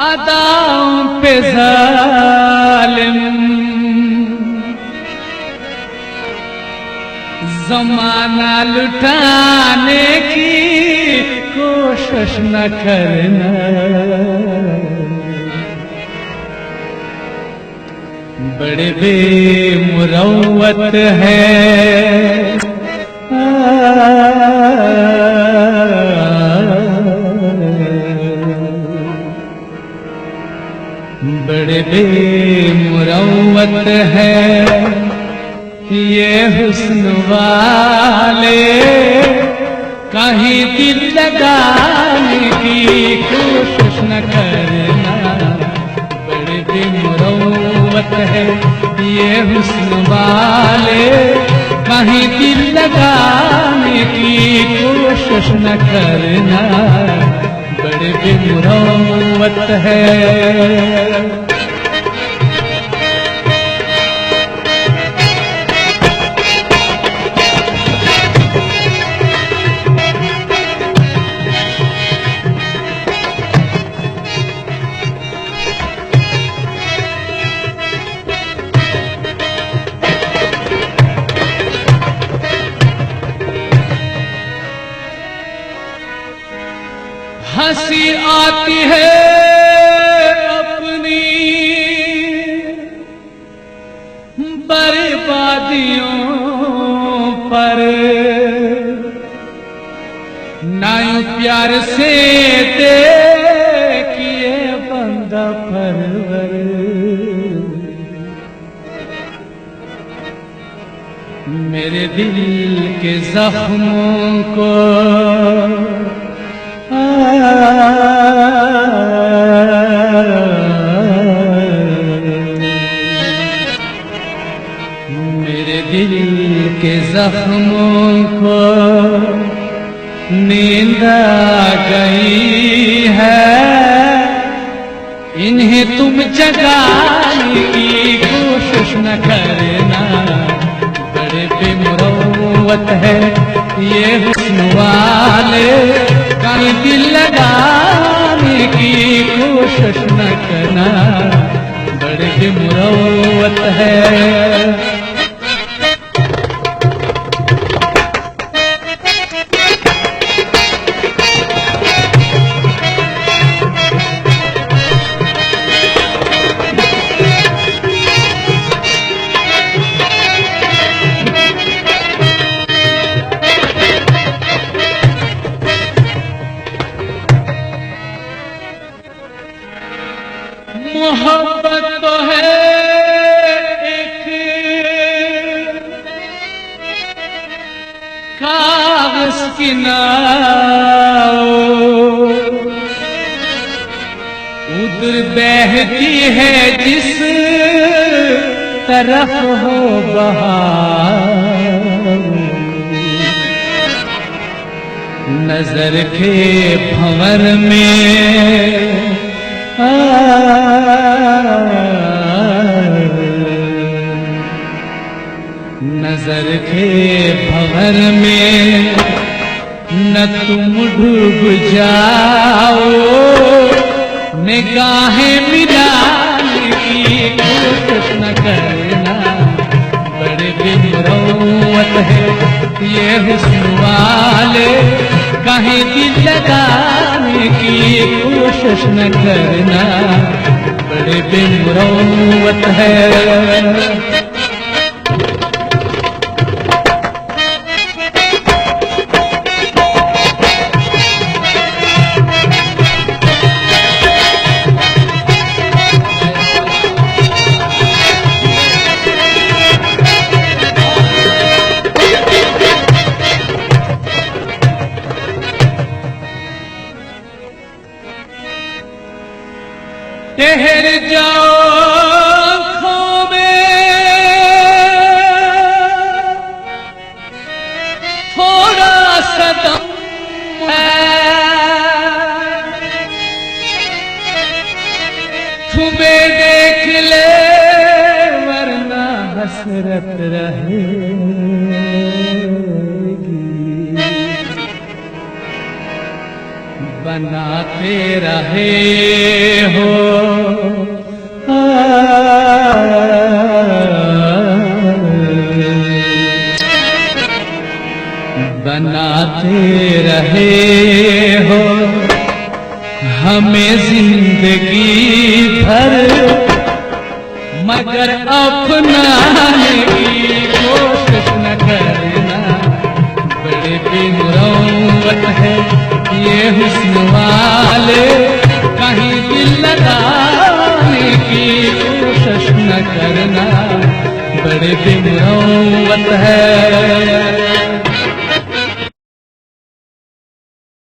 अदाओं पे जालिम ज़माना लुटाने की कोशिश न करना, बड़े बेमुरव्वत है बड़े बेमुरव्वत है ये हुस्न वाले, कहीं दिल लगाने की कोशिश न करना, बड़े बेमुरव्वत है ये हुस्न वाले, कहीं दिल लगाने की कोशिश न करना, बड़े बेमुरव्वत है। हंसी आती है अपनी बर्बादियों पर, ना यूं प्यार से देखिए बंदा परवर, मेरे दिल के जख्मों को मेरे दिल के जख्मों को नींद आ गई है, इन्हें तुम जगाने की कोशिश न करना, बड़े बेमुरव्वत है ये हुस्न वाले, कहीं दिल लगाने की कोशिश न करना, बड़े बेमुरव्वत है। मोहब्बत तो है एक कागज की नाव, उधर बहती है जिस तरफ हो बहाव, नजर के भंवर में नजर के भंवर में न तुम डूब जाओ, निगाहें मिलाने की कोशिश न करना, बड़े बेमुरव्वत है ये हुस्न वाले, कहीं दिल लगाने की कोशिश न करना, बड़े बेमुरव्वत है। ठहर जाओ आँखों में थोड़ा सा दम है, तुम्हें देख ले वरना हसरत रहेगी। बनाते रहे हो बनाते रहे हो हमें जिंदगी भर, मगर अपनाने की कोशिश न करना। बड़े बेमुरौवत है ये हुस्न वाले, कहीं दिल लगाने की कोशिश न करना। बड़े बेमुरौवत है।